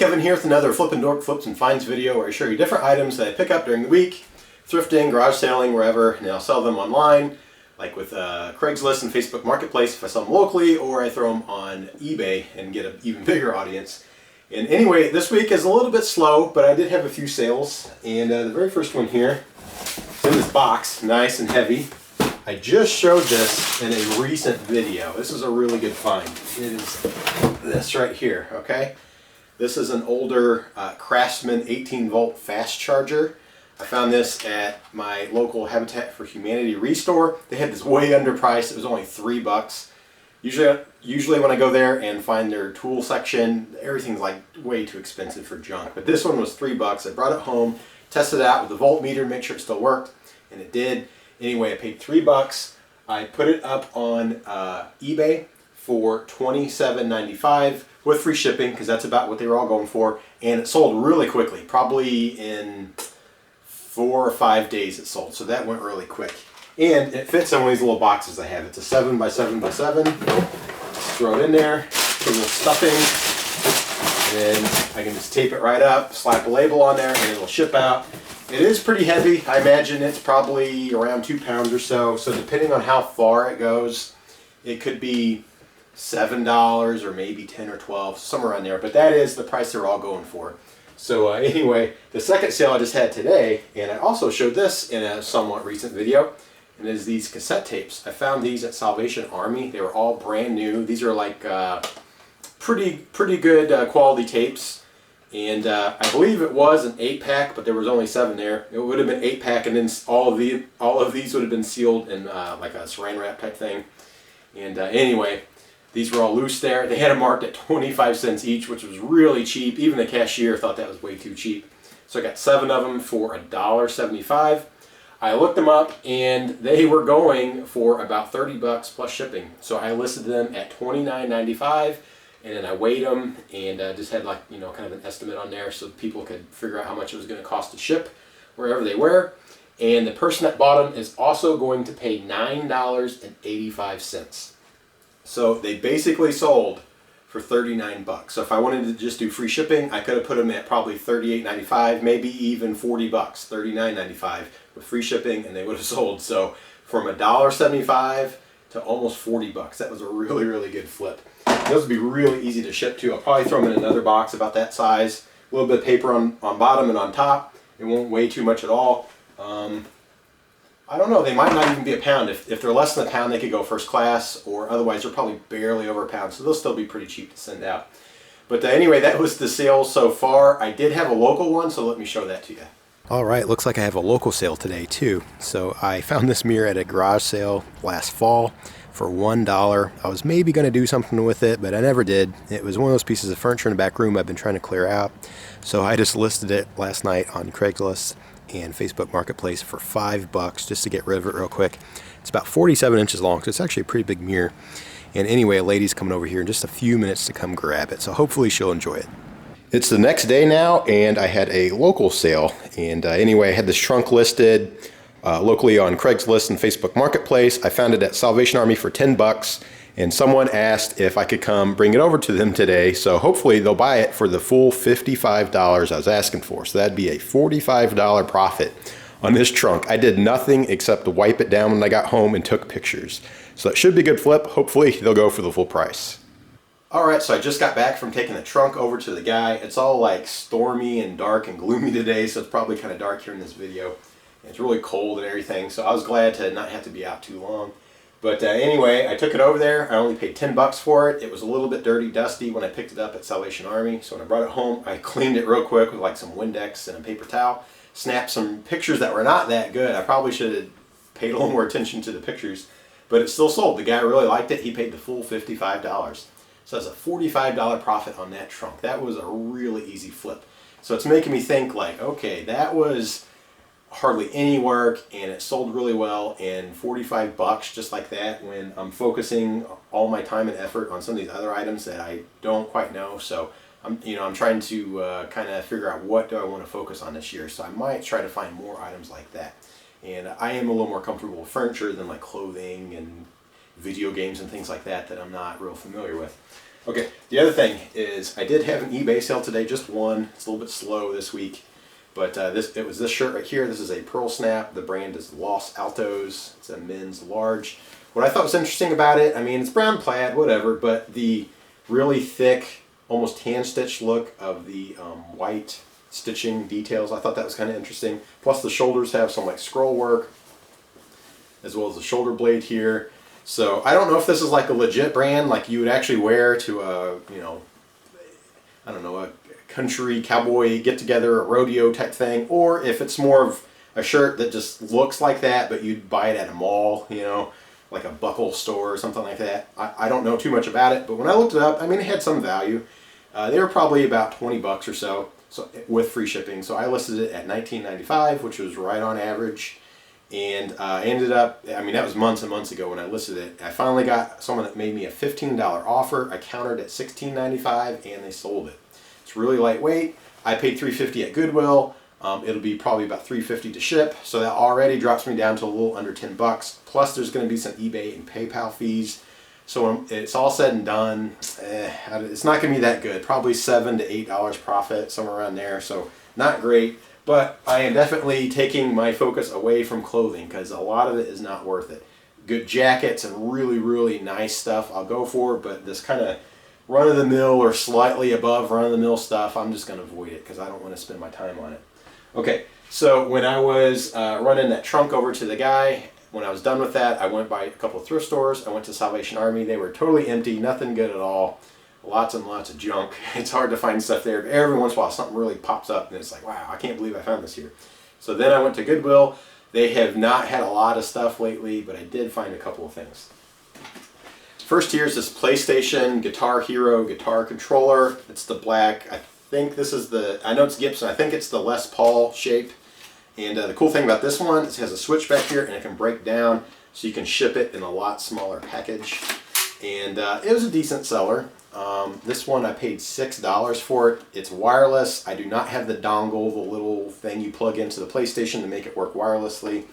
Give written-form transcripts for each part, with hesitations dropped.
Kevin here with another Flippin' Dork Flips and Finds video where I show you different items that I pick up during the week, thrifting, garage selling, wherever, and I'll sell them online, like with Craigslist and Facebook Marketplace if I sell them locally, or I throw them on eBay and get an even bigger audience. And anyway, this week is a little bit slow, but I did have a few sales, and the very first one here is in this box, nice and heavy. I just showed this in a recent video. This is a really good find. It is this right here, okay? This is an older Craftsman 18-volt fast charger. I found this at my local Habitat for Humanity restore. They had this way underpriced. It was only $3. Usually when I go there and find their tool section, everything's like way too expensive for junk. But this one was $3. I brought it home, tested it out with the voltmeter, make sure it still worked, and it did. Anyway, I paid $3. I put it up on eBay for $27.95 with free shipping, because that's about what they were all going for. And it sold really quickly, probably in 4 or 5 days it sold. So that went really quick. And it fits in one of these little boxes I have. It's a 7x7x7. Just throw it in there, put a little stuffing, and then I can just tape it right up, slap a label on there, and it'll ship out. It is pretty heavy. I imagine it's probably around 2 pounds or so. So depending on how far it goes, it could be $7 or maybe 10 or 12, somewhere around there. But that is the price they're all going for. So anyway, the second sale I just had today, and I also showed this in a somewhat recent video, and it is these cassette tapes. I found these at Salvation Army. They were all brand new. These are like pretty good quality tapes. And I believe it was an 8-pack, but there was only 7 there. It would have been 8-pack, and then all of these would have been sealed in like a saran wrap type thing. And anyway, these were all loose there. They had them marked at 25 cents each, which was really cheap. Even the cashier thought that was way too cheap. So I got 7 of them for $1.75. I looked them up, and they were going for about $30 plus shipping. So I listed them at $29.95. And then I weighed them and just had, like, you know, kind of an estimate on there so people could figure out how much it was going to cost to ship wherever they were. And the person that bought them is also going to pay $9.85. So they basically sold for $39. So if I wanted to just do free shipping, I could have put them at probably $38.95, maybe even $40, $39.95 with free shipping, and they would have sold. So from $1.75 to almost $40. That was a really, really good flip. Those would be really easy to ship to. I'll probably throw them in another box about that size. A little bit of paper on bottom and on top. It won't weigh too much at all. I don't know, they might not even be a pound. If they're less than a pound, they could go first class, or otherwise they're probably barely over a pound, so they'll still be pretty cheap to send out. But anyway, that was the sale so far. I did have a local one, so let me show that to you. All right, looks like I have a local sale today too. So I found this mirror at a garage sale last fall for $1. I was maybe going to do something with it, but I never did. It was one of those pieces of furniture in the back room I've been trying to clear out. So I just listed it last night on Craigslist and Facebook Marketplace for $5 just to get rid of it real quick. It's about 47 inches long, so it's actually a pretty big mirror. And anyway, a lady's coming over here in just a few minutes to come grab it, so hopefully she'll enjoy it. It's the next day now, and I had a local sale. And anyway, I had this trunk listed locally on Craigslist and Facebook Marketplace. I found it at Salvation Army for $10, and someone asked if I could come bring it over to them today. So hopefully they'll buy it for the full $55 I was asking for. So that'd be a $45 profit on this trunk. I did nothing except to wipe it down when I got home and took pictures. So it should be a good flip. Hopefully they'll go for the full price. All right, so I just got back from taking the trunk over to the guy. It's all like stormy and dark and gloomy today, so it's probably kind of dark here in this video. It's really cold and everything, so I was glad to not have to be out too long. But anyway, I took it over there. I only paid $10 for it. It was a little bit dirty, dusty when I picked it up at Salvation Army. So when I brought it home, I cleaned it real quick with like some Windex and a paper towel. Snapped some pictures that were not that good. I probably should have paid a little more attention to the pictures. But it still sold. The guy really liked it. He paid the full $55. So that's a $45 profit on that trunk. That was a really easy flip. So it's making me think like, okay, that was hardly any work, and it sold really well, and $45 just like that when I'm focusing all my time and effort on some of these other items that I don't quite know. So I'm trying to kind of figure out what do I want to focus on this year. So I might try to find more items like that. And I am a little more comfortable with furniture than like clothing and video games and things like that I'm not real familiar with. Okay, the other thing is I did have an eBay sale today, just one. It's a little bit slow this week. But it was this shirt right here. This is a pearl snap. The brand is Los Altos. It's a men's large. What I thought was interesting about it, I mean, it's brown plaid, whatever, but the really thick, almost hand-stitched look of the white stitching details, I thought that was kind of interesting. Plus the shoulders have some like scroll work, as well as the shoulder blade here. So I don't know if this is like a legit brand, like you would actually wear to a, you know, I don't know, a country cowboy get-together, a rodeo type thing, or if it's more of a shirt that just looks like that, but you'd buy it at a mall, you know, like a buckle store or something like that. I don't know too much about it, but when I looked it up, I mean, it had some value. They were probably about 20 bucks or so, with free shipping. So I listed it at $19.95, which was right on average. And I ended up, I mean, that was months and months ago when I listed it. I finally got someone that made me a $15 offer. I countered at $16.95 and they sold it. It's really lightweight. I paid $3.50 at Goodwill. It'll be probably about $3.50 to ship. So that already drops me down to a little under 10 bucks. Plus there's going to be some eBay and PayPal fees. So when it's all said and done, it's not going to be that good. Probably $7 to $8 profit, somewhere around there. So not great. But I am definitely taking my focus away from clothing because a lot of it is not worth it. Good jackets and really, really nice stuff I'll go for, but this kind of run-of-the-mill or slightly above run-of-the-mill stuff, I'm just going to avoid it because I don't want to spend my time on it. Okay, so when I was running that trunk over to the guy, when I was done with that, I went by a couple of thrift stores. I went to Salvation Army. They were totally empty, nothing good at all. Lots and lots of junk. It's hard to find stuff there, but every once in a while something really pops up and it's like, wow, I can't believe I found this here. So then I went to Goodwill. They have not had a lot of stuff lately, but I did find a couple of things. First here is this PlayStation Guitar Hero guitar controller. It's the black. I think this is the, I know it's Gibson, I think it's the Les Paul shape. And the cool thing about this one is it has a switch back here and it can break down so you can ship it in a lot smaller package. And it was a decent seller. This one I paid $6 for it. It's wireless. I do not have the dongle, the little thing you plug into the PlayStation to make it work wirelessly.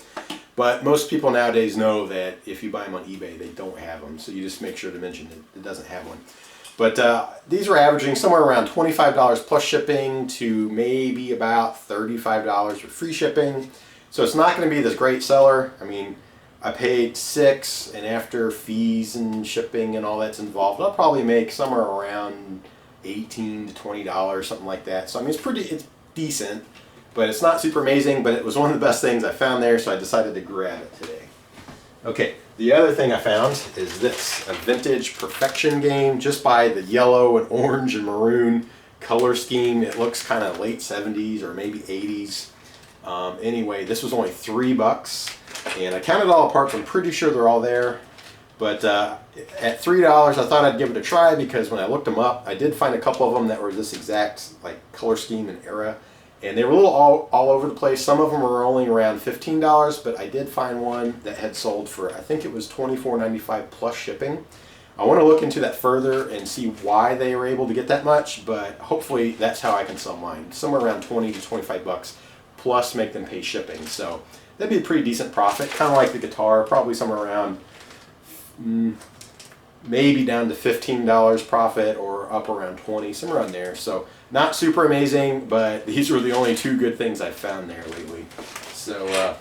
But most people nowadays know that if you buy them on eBay, they don't have them. So you just make sure to mention it doesn't have one. But these were averaging somewhere around $25 plus shipping to maybe about $35 with free shipping. So it's not going to be this great seller. I mean, I paid $6, and after fees and shipping and all that's involved, I'll probably make somewhere around $18 to $20, something like that. So I mean, it's decent, but it's not super amazing. But it was one of the best things I found there, so I decided to grab it today. Okay, the other thing I found is this, a vintage Perfection game, just by the yellow and orange and maroon color scheme. It looks kind of late 70s or maybe 80s. Anyway, this was only $3. And I counted all parts. I'm pretty sure they're all there. But at $3, I thought I'd give it a try because when I looked them up, I did find a couple of them that were this exact like color scheme and era. And they were a little all over the place. Some of them were only around $15, but I did find one that had sold for, I think it was $24.95 plus shipping. I want to look into that further and see why they were able to get that much, but hopefully that's how I can sell mine. Somewhere around 20 to 25 bucks plus make them pay shipping. So that'd be a pretty decent profit, kind of like the guitar, probably somewhere around maybe down to $15 profit or up around 20, somewhere around there. So not super amazing, but these were the only two good things I've found there lately. So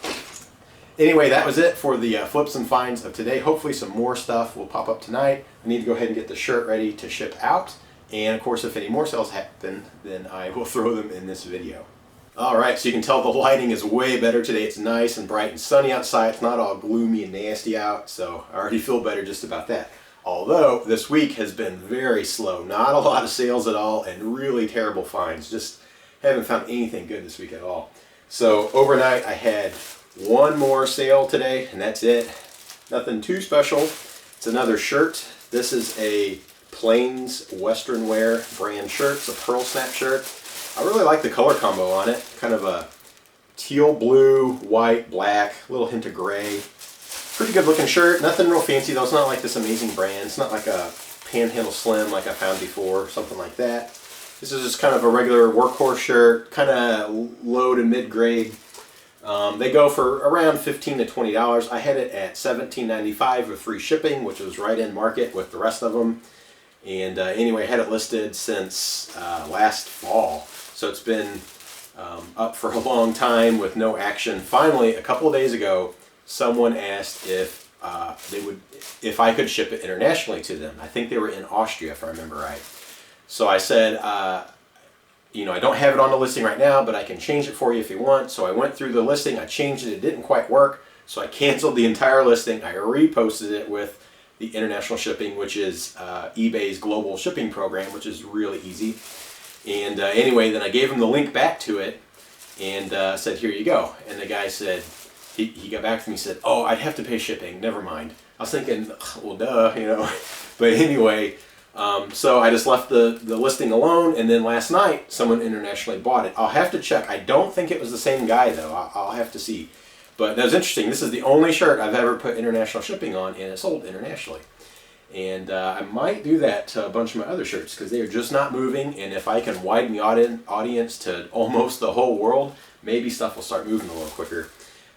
anyway, that was it for the flips and finds of today. Hopefully some more stuff will pop up tonight. I need to go ahead and get the shirt ready to ship out. And of course, if any more sales happen, then I will throw them in this video. Alright, so you can tell the lighting is way better today. It's nice and bright and sunny outside. It's not all gloomy and nasty out, so I already feel better just about that. Although this week has been very slow. Not a lot of sales at all and really terrible finds. Just haven't found anything good this week at all. So overnight I had one more sale today and that's it. Nothing too special. It's another shirt. This is a Plains Western Wear brand shirt. It's a pearl snap shirt. I really like the color combo on it. Kind of a teal blue, white, black, little hint of gray. Pretty good looking shirt. Nothing real fancy though. It's not like this amazing brand. It's not like a Panhandle Slim like I found before, something like that. This is just kind of a regular workhorse shirt, kind of low to mid-grade. They go for around $15 to $20. I had it at $17.95 with free shipping, which was right in market with the rest of them. And anyway, I had it listed since last fall. So it's been up for a long time with no action. Finally, a couple of days ago, someone asked if if I could ship it internationally to them. I think they were in Austria, if I remember right. So I said, you know, I don't have it on the listing right now, but I can change it for you if you want. So I went through the listing, I changed it, it didn't quite work. So I canceled the entire listing. I reposted it with the international shipping, which is eBay's global shipping program, which is really easy. And anyway, then I gave him the link back to it and said, here you go. And the guy said, he got back to me and said, oh, I'd have to pay shipping, never mind. I was thinking, well, duh, you know. But anyway, so I just left the listing alone, and then last night someone internationally bought it. I'll have to check. I don't think it was the same guy though. I'll have to see. But that was interesting. This is the only shirt I've ever put international shipping on, and it sold internationally. And I might do that to a bunch of my other shirts because they are just not moving. And if I can widen the audience to almost the whole world, maybe stuff will start moving a little quicker.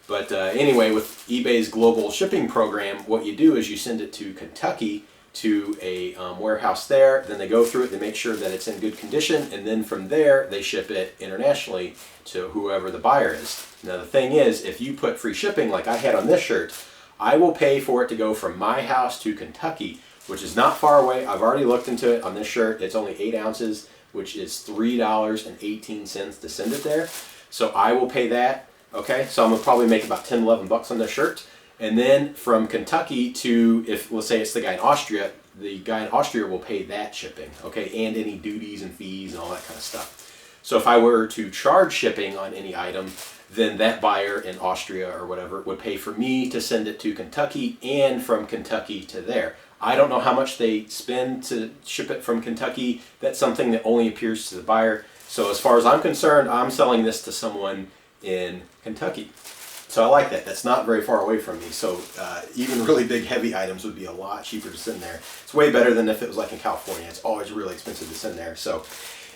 But anyway, with eBay's global shipping program, what you do is you send it to Kentucky to a warehouse there. Then they go through it, they make sure that it's in good condition, and then from there they ship it internationally to whoever the buyer is. Now the thing is, if you put free shipping like I had on this shirt, I will pay for it to go from my house to Kentucky, which is not far away. I've already looked into it on this shirt. It's only 8 ounces, which is $3.18 to send it there. So I will pay that. Okay, so I'm gonna probably make about 10, 11 bucks on this shirt. And then from Kentucky to, if let's say it's the guy in Austria, the guy in Austria will pay that shipping, okay, and any duties and fees and all that kind of stuff. So if I were to charge shipping on any item, then that buyer in Austria or whatever would pay for me to send it to Kentucky and from Kentucky to there. I don't know how much they spend to ship it from Kentucky. That's something that only appears to the buyer. So as far as I'm concerned, I'm selling this to someone in Kentucky. So I like that. That's not very far away from me. So even really big heavy items would be a lot cheaper to send there. It's way better than if it was like in California. It's always really expensive to send there. So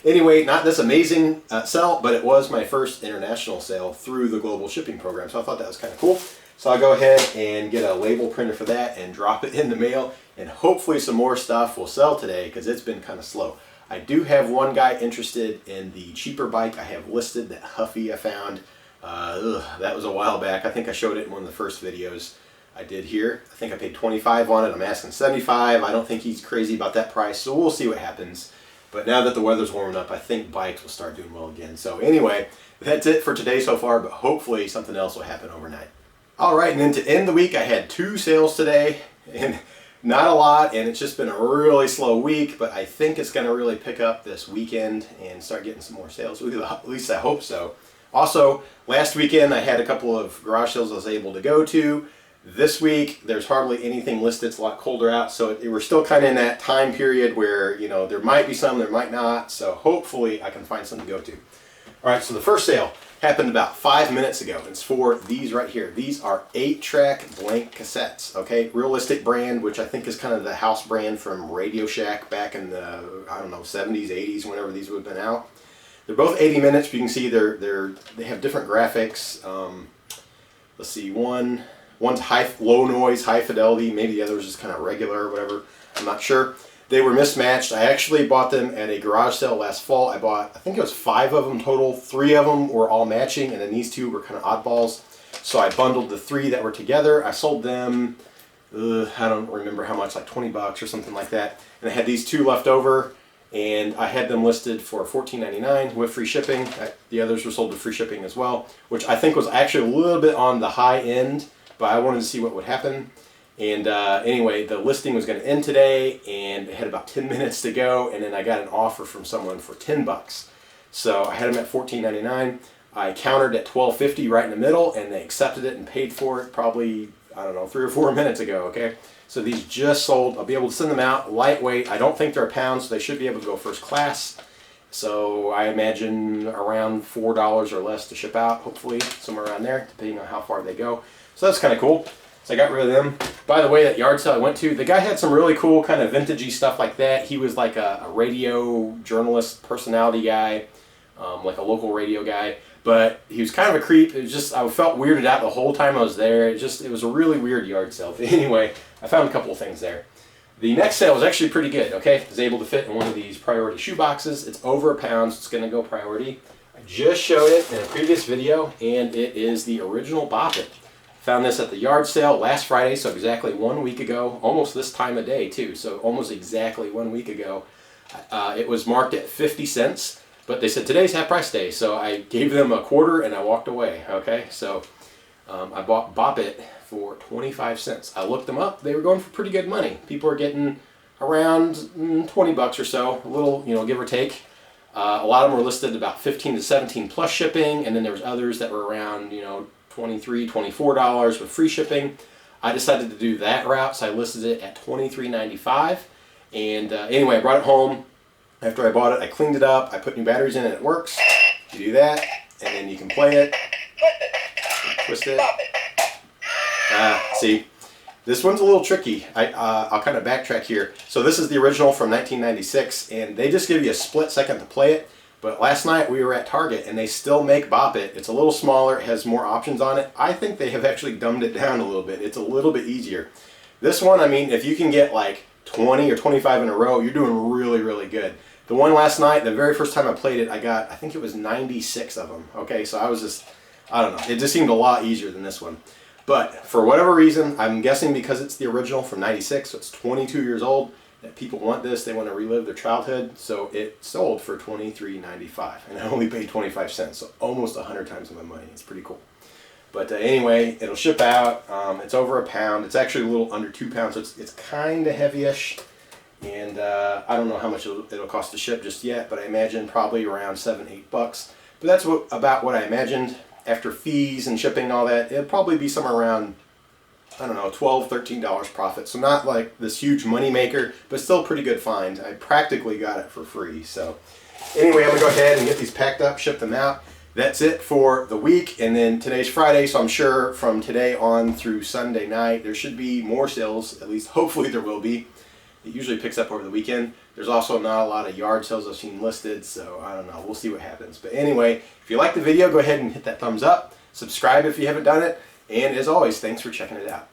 anyway, not this amazing sell, but it was my first international sale through the global shipping program. So I thought that was kind of cool. So I'll go ahead and get a label printer for that and drop it in the mail. And hopefully some more stuff will sell today because it's been kind of slow. I do have one guy interested in the cheaper bike I have listed, that Huffy I found. That was a while back. I think I showed it in one of the first videos I did here. I think I paid 25 on it. I'm asking 75. I don't think he's crazy about that price, so we'll see what happens. But now that the weather's warming up, I think bikes will start doing well again. So anyway, that's it for today so far, but hopefully something else will happen overnight. All right, and then to end the week, I had 2 sales today, and not a lot, and it's just been a really slow week, but I think it's going to really pick up this weekend and start getting some more sales. At least I hope so. Also, last weekend I had a couple of garage sales I was able to go to. This week there's hardly anything listed. It's a lot colder out, so we're still kind of in that time period where, you know, there might be some, there might not. So hopefully I can find some to go to. All right, so the first sale happened about 5 minutes ago. It's for these right here. These are 8-track blank cassettes. Okay, Realistic brand, which I think is kind of the house brand from Radio Shack back in the, I don't know, 70s, 80s, whenever these would have been out. They're both 80 minutes, but you can see they have different graphics. Let's see, one's low noise, high fidelity, maybe the other is just kind of regular or whatever. I'm not sure. They were mismatched. I actually bought them at a garage sale last fall. I think it was 5 of them total. 3 of them were all matching, and then these 2 were kind of oddballs. So I bundled the 3 that were together. I sold them, I don't remember how much, like 20 bucks or something like that. And I had these 2 left over. And I had them listed for $14.99 with free shipping. The others were sold with free shipping as well, which I think was actually a little bit on the high end, but I wanted to see what would happen. And anyway, the listing was going to end today, and it had about 10 minutes to go, and then I got an offer from someone for 10 bucks. So I had them at $14.99. I countered at $12.50 right in the middle, and they accepted it and paid for it probably, I don't know, 3 or 4 minutes ago, okay? So these just sold. I'll be able to send them out lightweight. I don't think they're a pound, so they should be able to go first class. So I imagine around $4 or less to ship out, hopefully somewhere around there, depending on how far they go. So that's kind of cool. So I got rid of them. By the way, that yard sale I went to, the guy had some really cool kind of vintagey stuff like that. He was like a radio journalist personality guy, like a local radio guy. But he was kind of a creep. It was just, I felt weirded out the whole time I was there. It was a really weird yard sale. But anyway, I found a couple of things there. The next sale was actually pretty good, okay? I was able to fit in one of these priority shoe boxes. It's over a pound, so it's gonna go priority. I just showed it in a previous video, and it is the original BopIt. Found this at the yard sale last Friday, so exactly 1 week ago, almost this time of day too, so almost exactly 1 week ago. It was marked at 50 cents, but they said today's half price day, so I gave them a quarter and I walked away, okay? So I bought BopIt for 25 cents. I looked them up, they were going for pretty good money. People are getting around 20 bucks or so, a little, you know, give or take. A lot of them were listed about 15 to 17 plus shipping, and then there was others that were around, you know, $23, $24 with free shipping. I decided to do that route, so I listed it at $23.95. And anyway, I brought it home. After I bought it, I cleaned it up, I put new batteries in and it works. You do that, and then you can play it. Twist it. See, this one's a little tricky. I'll kind of backtrack here. So this is the original from 1996, and they just give you a split second to play it. But last night we were at Target, and they still make BopIt. It's a little smaller, it has more options on it. I think they have actually dumbed it down a little bit. It's a little bit easier. This one, I mean, if you can get like 20 or 25 in a row, you're doing really, really good. The one last night, the very first time I played it, I got, I think it was 96 of them. Okay, so I was just, I don't know, it just seemed a lot easier than this one. But for whatever reason, I'm guessing because it's the original from 96, so it's 22 years old, that people want this, they want to relive their childhood, so it sold for $23.95, and I only paid 25 cents, so almost 100 times my money. It's pretty cool. But anyway, it'll ship out. It's over a pound. It's actually a little under 2 pounds, so it's kind of heavy-ish. And I don't know how much it'll cost to ship just yet, but I imagine probably around $7, $8. But that's about what I imagined. After fees and shipping and all that, it'll probably be somewhere around, I don't know, $12, $13 profit. So not like this huge money maker, but still a pretty good find. I practically got it for free. So anyway, I'm gonna go ahead and get these packed up, ship them out. That's it for the week, and then today's Friday, so I'm sure from today on through Sunday night there should be more sales, at least hopefully there will be. It usually picks up over the weekend. There's also not a lot of yard sales I've seen listed, so I don't know, we'll see what happens. But anyway, if you like the video, go ahead and hit that thumbs up, subscribe if you haven't done it, and as always, thanks for checking it out.